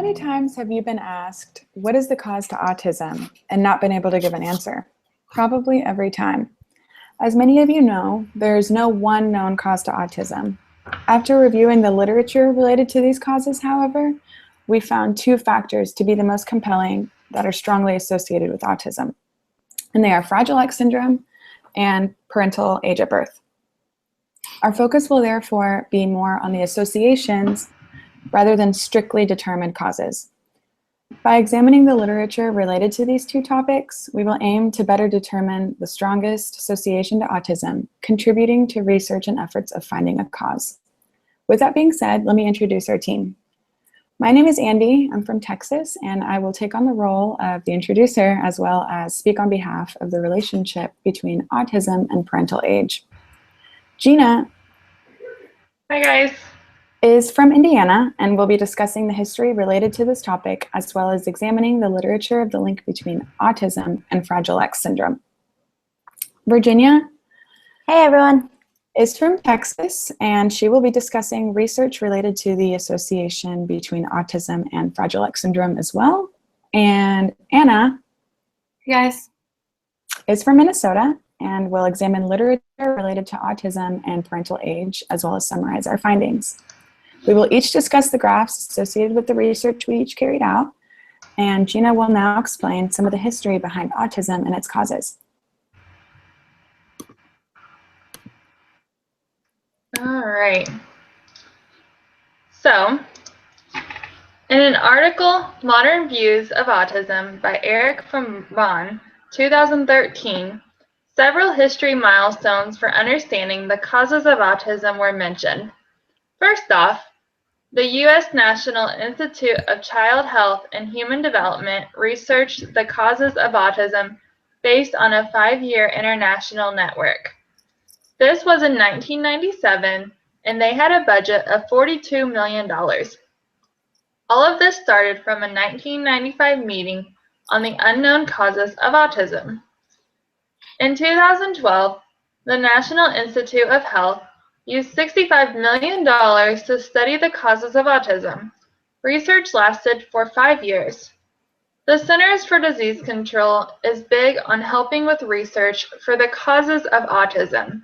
many times have you been asked, what is the cause to autism, and not been able to give an answer? Probably every time. As many of you know, there is no one known cause to autism. After reviewing the literature related to these causes, however, we found two factors to be the most compelling that are strongly associated with autism. And they are Fragile X syndrome and parental age at birth. Our focus will therefore be more on the associations rather than strictly determined causes. By examining the literature related to these two topics, we will aim to better determine the strongest association to autism, contributing to research and efforts of finding a cause. With that being said, let me introduce our team. My name is Andy, I'm from Texas, and I will take on the role of the introducer as well as speak on behalf of the relationship between autism and parental age. Gina. Hi guys. Is from Indiana and will be discussing the history related to this topic as well as examining the literature of the link between autism and Fragile X syndrome. Virginia. Hey everyone. Is from Texas and she will be discussing research related to the association between autism and Fragile X syndrome as well. And Anna. Hey guys. Is from Minnesota and will examine literature related to autism and parental age as well as summarize our findings. We will each discuss the graphs associated with the research we each carried out, and Gina will now explain some of the history behind autism and its causes. All right. So, in an article, Modern Views of Autism by Eric from Bonn, 2013, several history milestones for understanding the causes of autism were mentioned. First off, the U.S. National Institute of Child Health and Human Development researched the causes of autism based on a 5-year international network. This was in 1997, and they had a budget of $42 million. All of this started from a 1995 meeting on the unknown causes of autism. In 2012, the National Institute of Health used $65 million to study the causes of autism. Research lasted for 5 years. The Centers for Disease Control is big on helping with research for the causes of autism.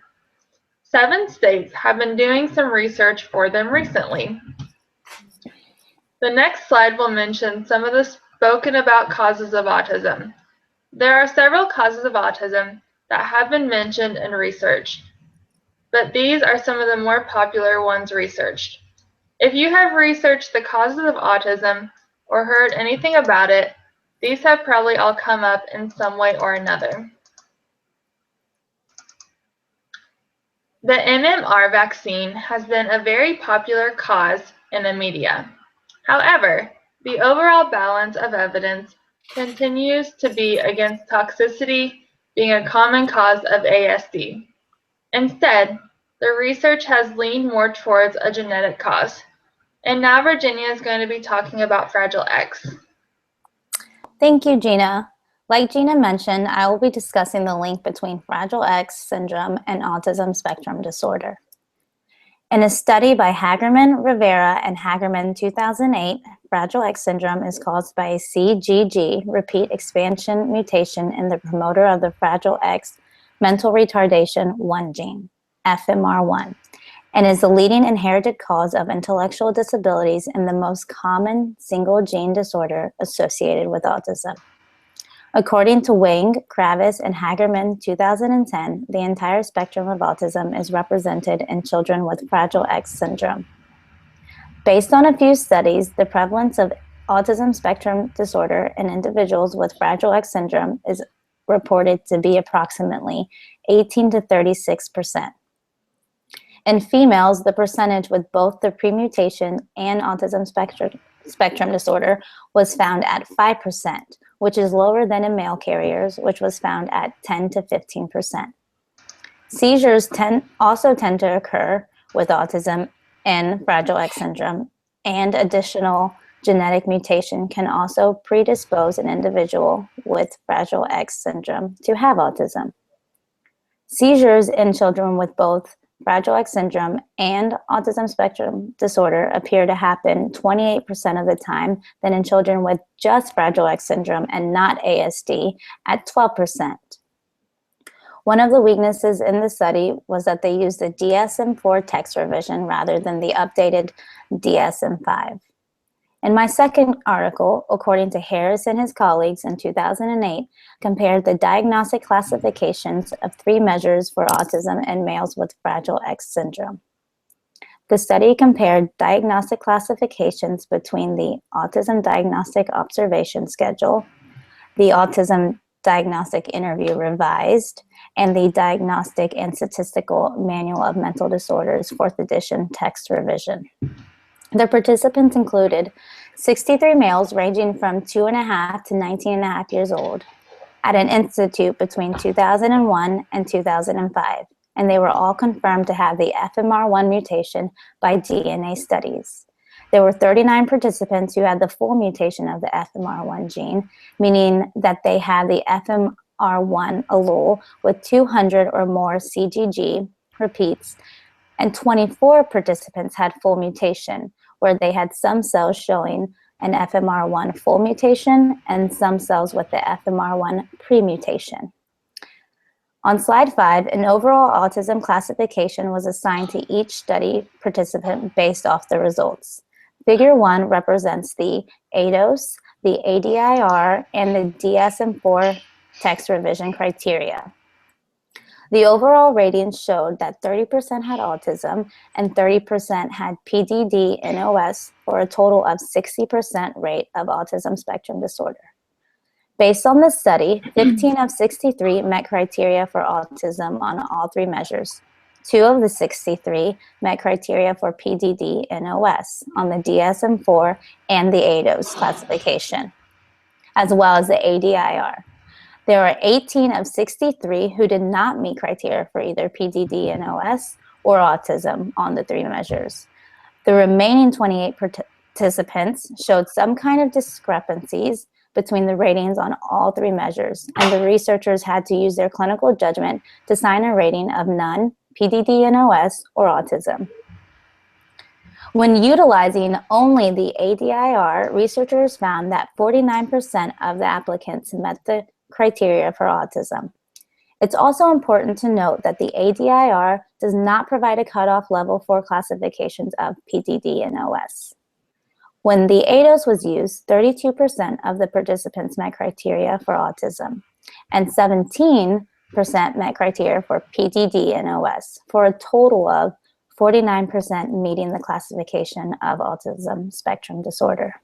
7 states have been doing some research for them recently. The next slide will mention some of the spoken about causes of autism. There are several causes of autism that have been mentioned and researched, but these are some of the more popular ones researched. If you have researched the causes of autism or heard anything about it, these have probably all come up in some way or another. The MMR vaccine has been a very popular cause in the media. However, the overall balance of evidence continues to be against toxicity being a common cause of ASD. Instead, the research has leaned more towards a genetic cause. And now Virginia is going to be talking about Fragile X. Thank you, Gina. Like Gina mentioned, I will be discussing the link between Fragile X syndrome and autism spectrum disorder. In a study by Hagerman, Rivera, and Hagerman 2008, Fragile X syndrome is caused by a CGG, repeat expansion mutation in the promoter of the Fragile X mental retardation 1 gene, FMR1, and is the leading inherited cause of intellectual disabilities and the most common single gene disorder associated with autism. According to Wang, Kravis, and Hagerman 2010, the entire spectrum of autism is represented in children with Fragile X syndrome. Based on a few studies, the prevalence of autism spectrum disorder in individuals with Fragile X syndrome is reported to be approximately 18 to 36%. In females, the percentage with both the premutation and autism spectrum disorder was found at 5%, which is lower than in male carriers, which was found at 10 to 15%. Seizures also tend to occur with autism and Fragile X syndrome, and additional genetic mutation can also predispose an individual with Fragile X syndrome to have autism. Seizures in children with both Fragile X syndrome and autism spectrum disorder appear to happen 28% of the time than in children with just Fragile X syndrome and not ASD at 12%. One of the weaknesses in the study was that they used the DSM-4 text revision rather than the updated DSM-5. In my second article, according to Harris and his colleagues in 2008, compared the diagnostic classifications of 3 measures for autism in males with Fragile X syndrome. The study compared diagnostic classifications between the Autism Diagnostic Observation Schedule, the Autism Diagnostic Interview Revised, and the Diagnostic and Statistical Manual of Mental Disorders 4th edition text revision. The participants included 63 males ranging from 2.5 to 19.5 years old at an institute between 2001 and 2005, and they were all confirmed to have the FMR1 mutation by DNA studies. There were 39 participants who had the full mutation of the FMR1 gene, meaning that they had the FMR1 allele with 200 or more CGG repeats, and 24 participants had full mutation, where they had some cells showing an FMR1 full mutation and some cells with the FMR1 pre-mutation. On slide 5, an overall autism classification was assigned to each study participant based off the results. Figure 1 represents the ADOS, the ADIR, and the DSM-4 text revision criteria. The overall ratings showed that 30% had autism and 30% had PDD-NOS for a total of 60% rate of autism spectrum disorder. Based on this study, 15 of 63 met criteria for autism on all 3 measures. 2 of the 63 met criteria for PDD-NOS on the DSM-4 and the ADOS classification, as well as the ADIR. There were 18 of 63 who did not meet criteria for either PDD-NOS or autism on the 3 measures. The remaining 28 participants showed some kind of discrepancies between the ratings on all 3 measures, and the researchers had to use their clinical judgment to assign a rating of none, PDD-NOS, or autism. When utilizing only the ADIR, researchers found that 49% of the applicants met the criteria for autism. It's also important to note that the ADIR does not provide a cutoff level for classifications of PDD-NOS. When the ADOS was used, 32% of the participants met criteria for autism, and 17% met criteria for PDD-NOS, for a total of 49% meeting the classification of autism spectrum disorder.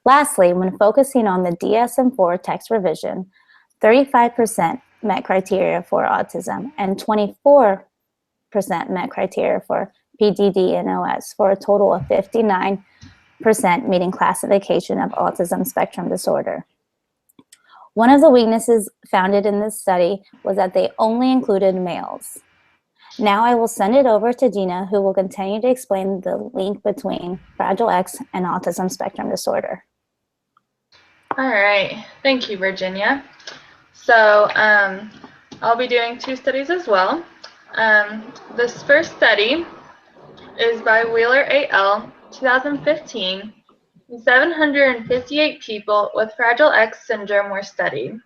Lastly, when focusing on the DSM-4 text revision, 35% met criteria for autism and 24% met criteria for PDD-NOS, for a total of 59% meeting classification of autism spectrum disorder. One of the weaknesses found in this study was that they only included males. Now I will send it over to Gina, who will continue to explain the link between Fragile X and autism spectrum disorder. All right, thank you, Virginia. So I'll be doing 2 studies as well. This first study is by Wheeler et al., 2015. 758 people with Fragile X syndrome were studied.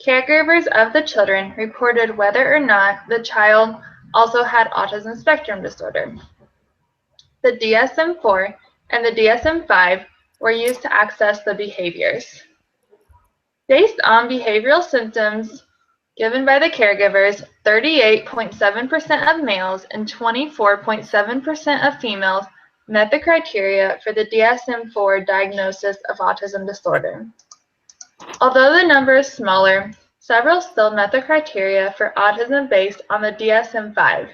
Caregivers of the children reported whether or not the child also had autism spectrum disorder. The DSM-4 and the DSM-5 were used to access the behaviors. Based on behavioral symptoms given by the caregivers, 38.7% of males and 24.7% of females met the criteria for the DSM-4 diagnosis of autism disorder. Although the number is smaller, several still met the criteria for autism based on the DSM-5.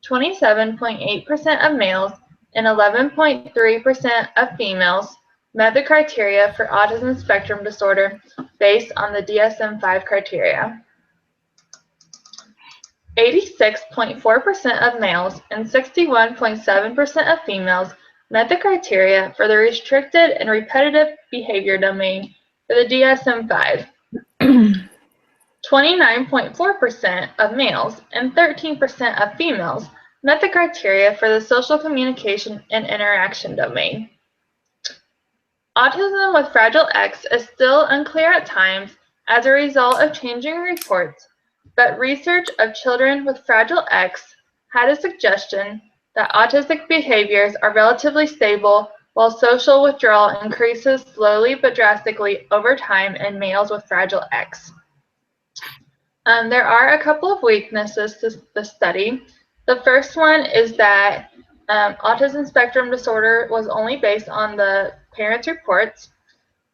27.8% of males and 11.3% of females met the criteria for autism spectrum disorder based on the DSM-5 criteria. 86.4% of males and 61.7% of females met the criteria for the restricted and repetitive behavior domain for the DSM-5. 29.4% of males and 13% of females met the criteria for the social communication and interaction domain. Autism with Fragile X is still unclear at times as a result of changing reports, but research of children with Fragile X had a suggestion that autistic behaviors are relatively stable while social withdrawal increases slowly but drastically over time in males with Fragile X. There are a couple of weaknesses to the study. The first one is that autism spectrum disorder was only based on the parents' reports.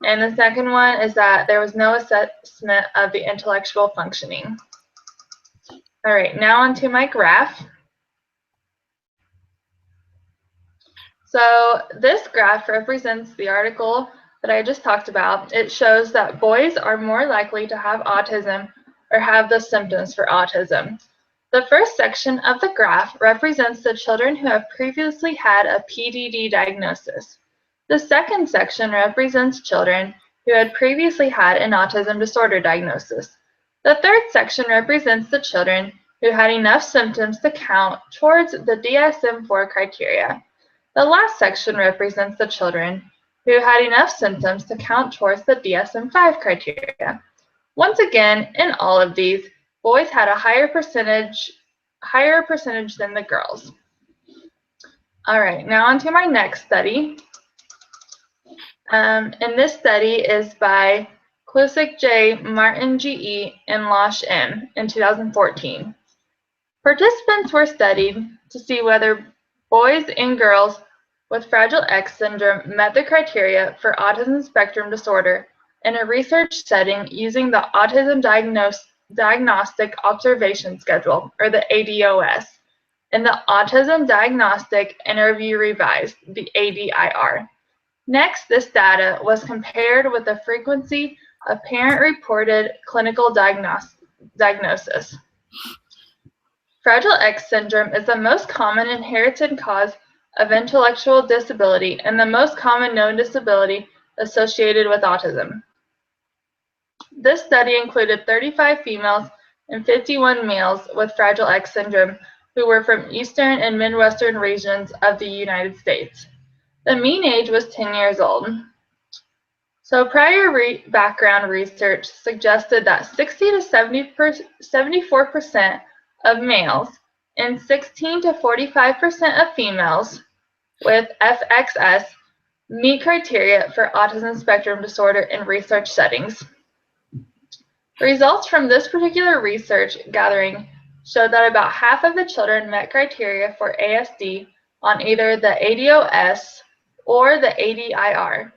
And the second one is that there was no assessment of the intellectual functioning. All right, now onto my graph. So this graph represents the article that I just talked about. It shows that boys are more likely to have autism or have the symptoms for autism. The first section of the graph represents the children who have previously had a PDD diagnosis. The second section represents children who had previously had an autism disorder diagnosis. The third section represents the children who had enough symptoms to count towards the DSM-4 criteria. The last section represents the children who had enough symptoms to count towards the DSM-5 criteria. Once again, in all of these, boys had a higher percentage than the girls. All right, now onto my next study. And this study is by Klusick J, Martin G.E., and Losh M. in 2014. Participants were studied to see whether boys and girls with Fragile X syndrome met the criteria for autism spectrum disorder in a research setting using the Autism Diagnostic Observation Schedule, or the ADOS, and the Autism Diagnostic Interview Revised, the ADIR. Next, this data was compared with the frequency of parent-reported clinical diagnosis. Fragile X syndrome is the most common inherited cause of intellectual disability and the most common known disability associated with autism. This study included 35 females and 51 males with Fragile X syndrome who were from eastern and midwestern regions of the United States. The mean age was 10 years old. So prior background research suggested that 60 to 74% of males and 16 to 45% of females with FXS meet criteria for autism spectrum disorder in research settings. Results from this particular research gathering showed that about half of the children met criteria for ASD on either the ADOS or the ADIR.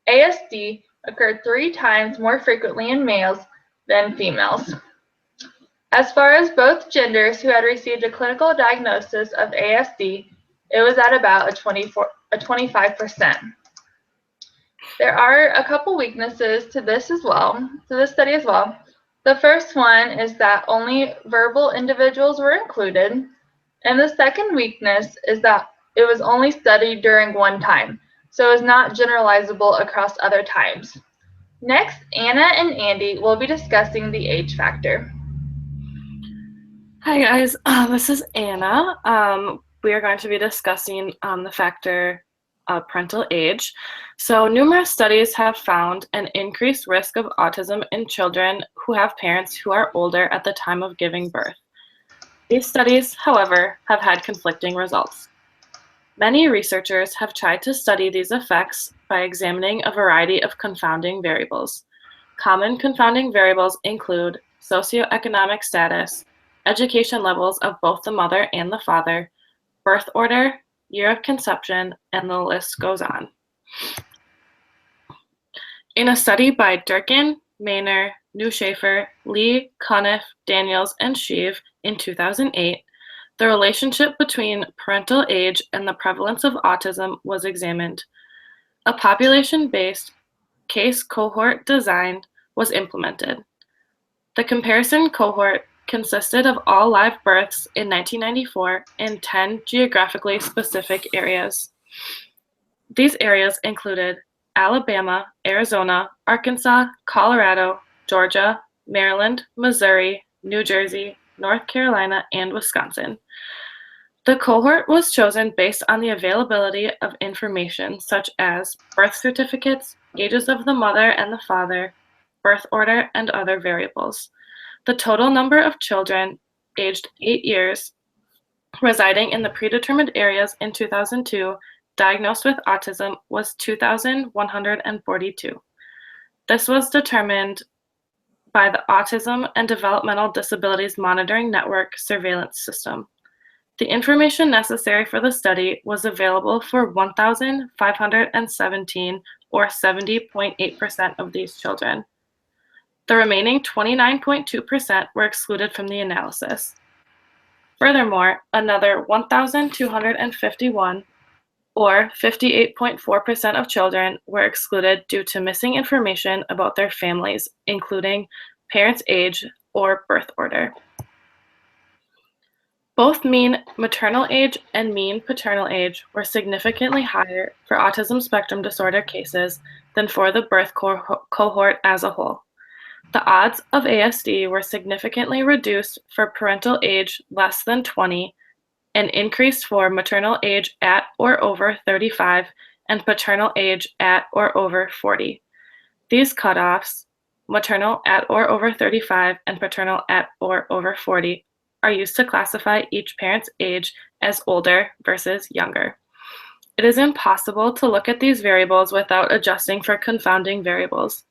ASD occurred 3 times more frequently in males than females. As far as both genders who had received a clinical diagnosis of ASD, it was at about a 25%. There are a couple weaknesses to this study as well. The first one is that only verbal individuals were included, and the second weakness is that it was only studied during one time, so it's not generalizable across other times. Next, Anna and Andy will be discussing the age factor. Hi guys, this is Anna. We are going to be discussing the factor of parental age. So numerous studies have found an increased risk of autism in children who have parents who are older at the time of giving birth. These studies, however, have had conflicting results. Many researchers have tried to study these effects by examining a variety of confounding variables. Common confounding variables include socioeconomic status, education levels of both the mother and the father, birth order, year of conception, and the list goes on. In a study by Durkin, Maynor, Newshafer, Lee, Cuniff, Daniels, and Sheave in 2008, the relationship between parental age and the prevalence of autism was examined. A population-based case cohort design was implemented. The comparison cohort consisted of all live births in 1994 in 10 geographically specific areas. These areas included Alabama, Arizona, Arkansas, Colorado, Georgia, Maryland, Missouri, New Jersey, North Carolina, and Wisconsin. The cohort was chosen based on the availability of information such as birth certificates, ages of the mother and the father, birth order, and other variables. The total number of children aged 8 years residing in the predetermined areas in 2002 diagnosed with autism was 2,142. This was determined by the Autism and Developmental Disabilities Monitoring Network surveillance system. The information necessary for the study was available for 1,517, or 70.8% of these children. The remaining 29.2% were excluded from the analysis. Furthermore, another 1,251, or 58.4% of children were excluded due to missing information about their families, including parents' age or birth order. Both mean maternal age and mean paternal age were significantly higher for autism spectrum disorder cases than for the birth cohort as a whole. The odds of ASD were significantly reduced for parental age less than 20 and increased for maternal age at or over 35 and paternal age at or over 40. These cutoffs, maternal at or over 35 and paternal at or over 40, are used to classify each parent's age as older versus younger. It is impossible to look at these variables without adjusting for confounding variables.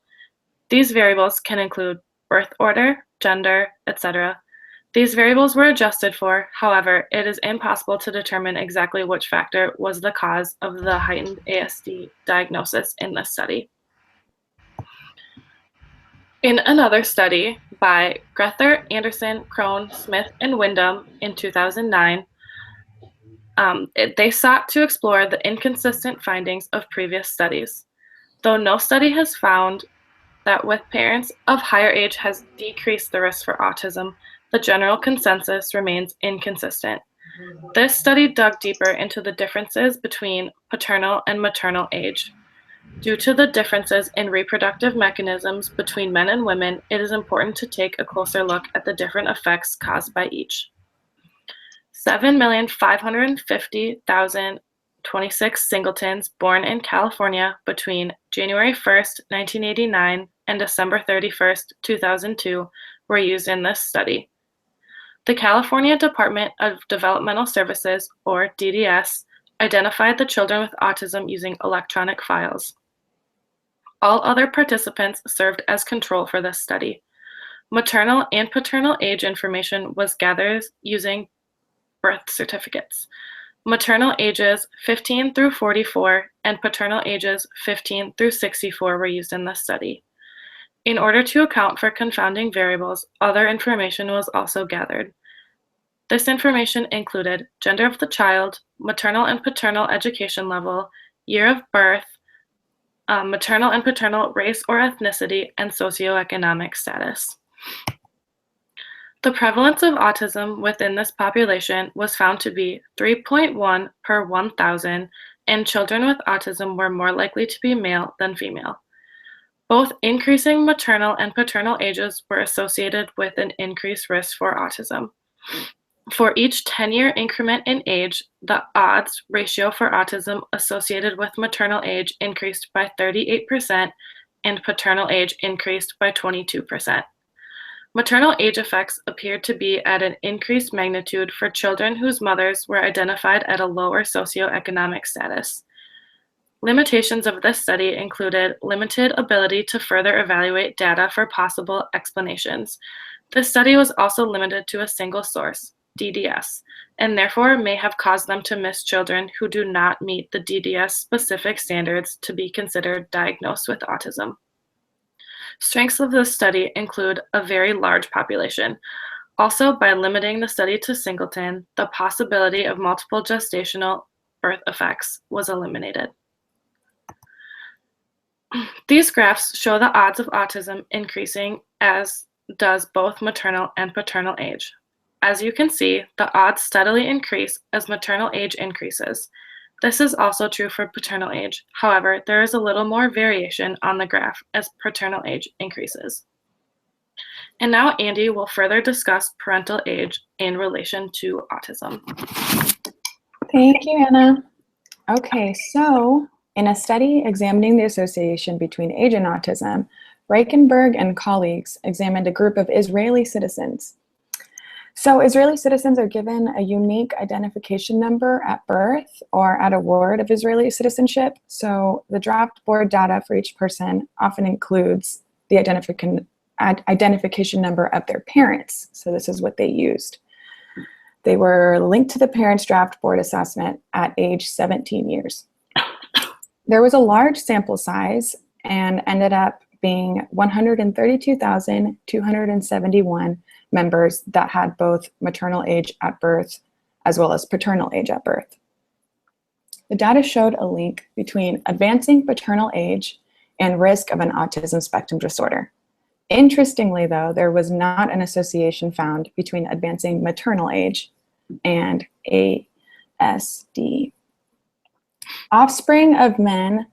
These variables can include birth order, gender, etc. These variables were adjusted for, however, it is impossible to determine exactly which factor was the cause of the heightened ASD diagnosis in this study. In another study by Grether, Anderson, Crone, Smith, and Wyndham in 2009, they sought to explore the inconsistent findings of previous studies. Though no study has found that with parents of higher age has decreased the risk for autism, the general consensus remains inconsistent. This study dug deeper into the differences between paternal and maternal age. Due to the differences in reproductive mechanisms between men and women, it is important to take a closer look at the different effects caused by each. 7,550,026 singletons born in California between January 1st, 1989 and December 31st, 2002 were used in this study. The California Department of Developmental Services, or DDS, identified the children with autism using electronic files. All other participants served as control for this study. Maternal and paternal age information was gathered using birth certificates. Maternal ages 15 through 44 and paternal ages 15 through 64 were used in this study. In order to account for confounding variables, other information was also gathered. This information included gender of the child, maternal and paternal education level, year of birth, maternal and paternal race or ethnicity, and socioeconomic status. The prevalence of autism within this population was found to be 3.1 per 1,000, and children with autism were more likely to be male than female. Both increasing maternal and paternal ages were associated with an increased risk for autism. For each 10-year increment in age, the odds ratio for autism associated with maternal age increased by 38% and paternal age increased by 22%. Maternal age effects appeared to be at an increased magnitude for children whose mothers were identified at a lower socioeconomic status. Limitations of this study included limited ability to further evaluate data for possible explanations. This study was also limited to a single source, DDS, and therefore may have caused them to miss children who do not meet the DDS specific standards to be considered diagnosed with autism. Strengths of this study include a very large population. Also, by limiting the study to singleton, the possibility of multiple gestational birth effects was eliminated. These graphs show the odds of autism increasing as does both maternal and paternal age. As you can see, the odds steadily increase as maternal age increases. This is also true for paternal age. However, there is a little more variation on the graph as paternal age increases. And now Andy will further discuss parental age in relation to autism. Thank you, Anna. Okay, so in a study examining the association between age and autism, Reichenberg and colleagues examined a group of Israeli citizens. So Israeli citizens are given a unique identification number at birth or at award of Israeli citizenship. So the draft board data for each person often includes the identification number of their parents. So this is what they used. They were linked to the parents' draft board assessment at age 17 years. There was a large sample size and ended up being 132,271 members that had both maternal age at birth as well as paternal age at birth. The data showed a link between advancing paternal age and risk of an autism spectrum disorder. Interestingly, though, there was not an association found between advancing maternal age and ASD. Offspring of men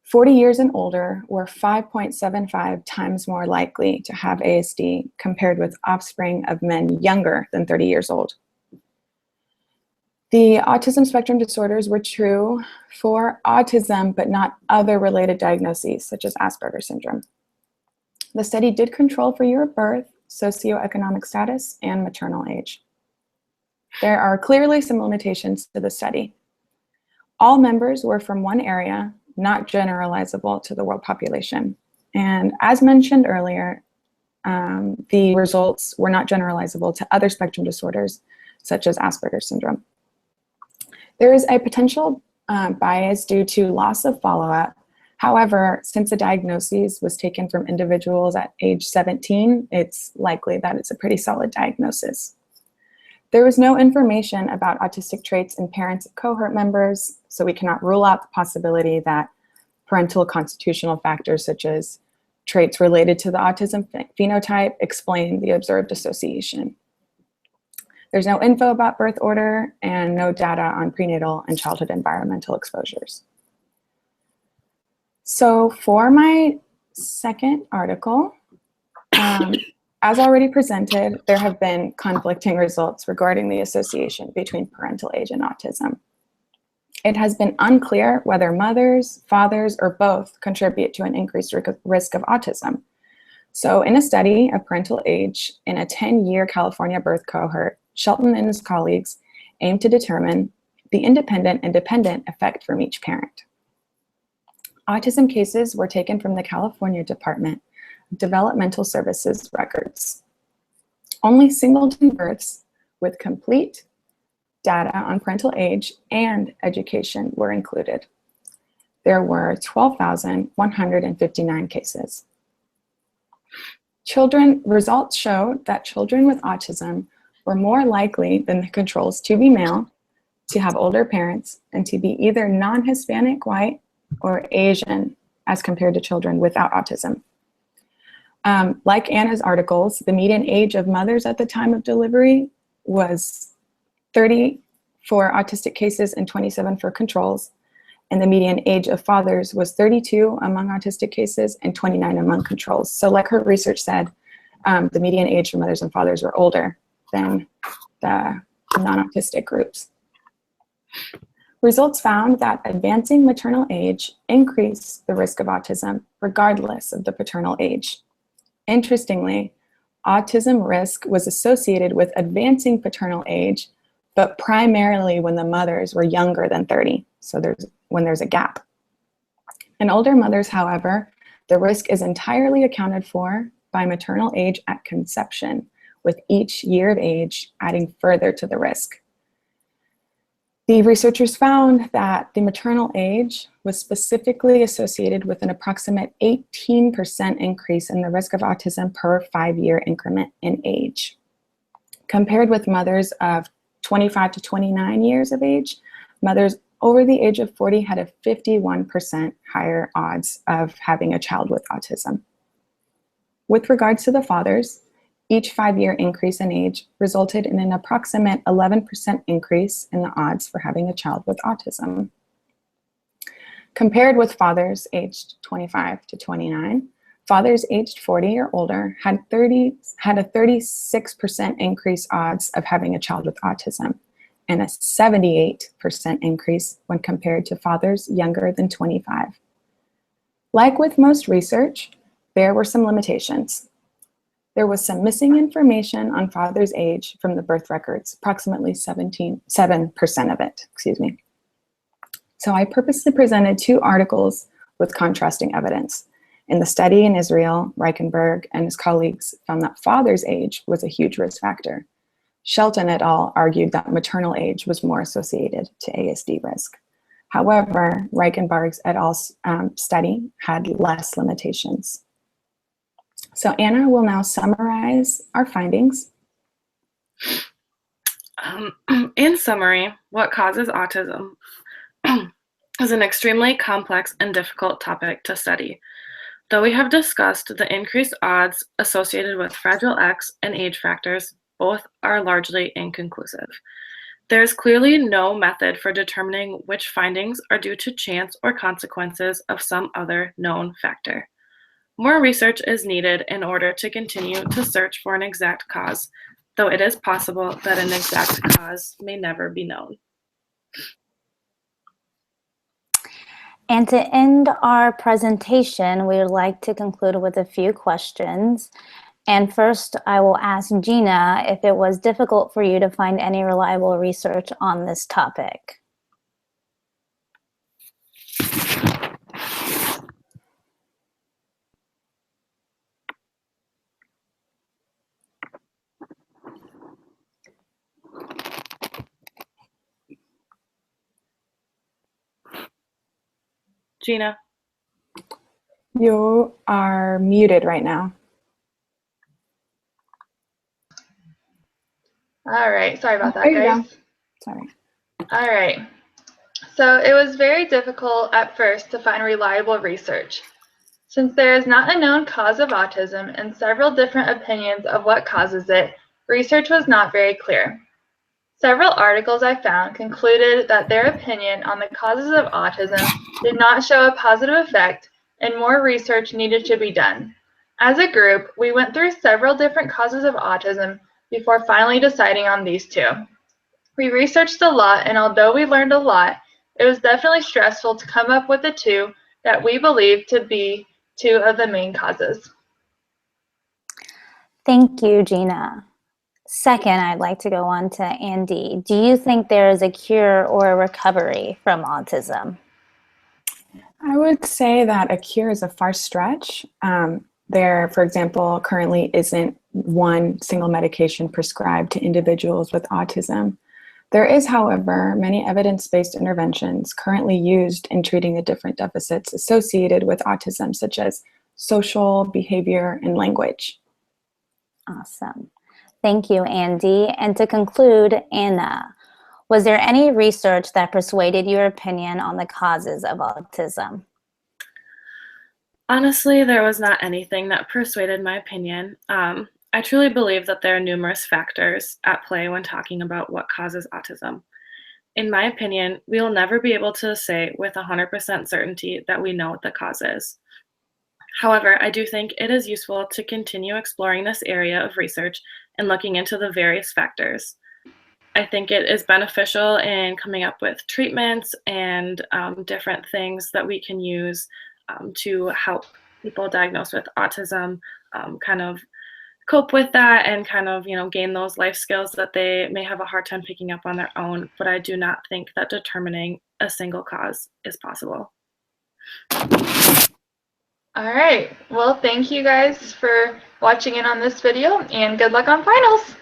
40 years and older were 5.75 times more likely to have ASD compared with offspring of men younger than 30 years old. The autism spectrum disorders were true for autism, but not other related diagnoses such as Asperger's syndrome. The study did control for year of birth, socioeconomic status, and maternal age. There are clearly some limitations to the study. All members were from one area, not generalizable to the world population. And as mentioned earlier, the results were not generalizable to other spectrum disorders, such as Asperger's syndrome. There is a potential bias due to loss of follow-up. However, since the diagnosis was taken from individuals at age 17, it's likely that it's a pretty solid diagnosis. There was no information about autistic traits in parents of cohort members, so we cannot rule out the possibility that parental constitutional factors such as traits related to the autism phenotype explain the observed association. There's no info about birth order and no data on prenatal and childhood environmental exposures. So for my second article, as already presented, there have been conflicting results regarding the association between parental age and autism. It has been unclear whether mothers, fathers, or both contribute to an increased risk of autism. So in a study of parental age in a 10-year California birth cohort, Shelton and his colleagues aimed to determine the independent and dependent effect from each parent. Autism cases were taken from the California Department of Developmental Services records. Only singleton births with complete data on parental age and education were included. There were 12,159 cases. Results showed that children with autism were more likely than the controls to be male, to have older parents, and to be either non-Hispanic white or Asian as compared to children without autism. Like Anna's articles, the median age of mothers at the time of delivery was 30 for autistic cases and 27 for controls, and the median age of fathers was 32 among autistic cases and 29 among controls. So like her research said, the median age for mothers and fathers were older than the non-autistic groups. Results found that advancing maternal age increased the risk of autism regardless of the paternal age. Interestingly, autism risk was associated with advancing paternal age, but primarily when the mothers were younger than 30, so when there's a gap. In older mothers, however, the risk is entirely accounted for by maternal age at conception, with each year of age adding further to the risk. The researchers found that the maternal age was specifically associated with an approximate 18% increase in the risk of autism per 5-year increment in age. Compared with mothers of 25 to 29 years of age, mothers over the age of 40 had a 51% higher odds of having a child with autism. With regards to the fathers, each 5-year increase in age resulted in an approximate 11% increase in the odds for having a child with autism. Compared with fathers aged 25 to 29, fathers aged 40 or older had a 36% increased odds of having a child with autism, and a 78% increase when compared to fathers younger than 25. Like with most research, there were some limitations. There was some missing information on father's age from the birth records, approximately 7% of it, So I purposely presented 2 articles with contrasting evidence. In the study in Israel, Reichenberg and his colleagues found that father's age was a huge risk factor. Shelton et al. Argued that maternal age was more associated to ASD risk. However, Reichenberg's et al.'s study had less limitations. So Anna will now summarize our findings. In summary, what causes autism is an extremely complex and difficult topic to study. Though we have discussed the increased odds associated with Fragile X and age factors, both are largely inconclusive. There is clearly no method for determining which findings are due to chance or consequences of some other known factor. More research is needed in order to continue to search for an exact cause, though it is possible that an exact cause may never be known. And to end our presentation, we would like to conclude with a few questions. And first, I will ask Gina if it was difficult for you to find any reliable research on this topic. Gina? You are muted right now. All right, sorry about that, There you guys. go. Sorry. All right. So it was very difficult at first to find reliable research. Since there is not a known cause of autism and several different opinions of what causes it, research was not very clear. Several articles I found concluded that their opinion on the causes of autism did not show a positive effect and more research needed to be done. As a group, we went through several different causes of autism before finally deciding on these 2. We researched a lot, and although we learned a lot, it was definitely stressful to come up with the 2 that we believe to be 2 of the main causes. Thank you, Gina. Second, I'd like to go on to Andy. Do you think there is a cure or a recovery from autism? I would say that a cure is a far stretch. There, for example, currently isn't one single medication prescribed to individuals with autism. There is, however, many evidence-based interventions currently used in treating the different deficits associated with autism, such as social, behavior, and language. Awesome. Thank you, Andy. And to conclude, Anna, was there any research that persuaded your opinion on the causes of autism? Honestly, there was not anything that persuaded my opinion. I truly believe that there are numerous factors at play when talking about what causes autism. In my opinion, we will never be able to say with 100% certainty that we know what the cause is. However, I do think it is useful to continue exploring this area of research and looking into the various factors. I think it is beneficial in coming up with treatments and different things that we can use to help people diagnosed with autism kind of cope with that and kind of, gain those life skills that they may have a hard time picking up on their own. But I do not think that determining a single cause is possible. All right. Well, thank you guys for watching in on this video, and good luck on finals.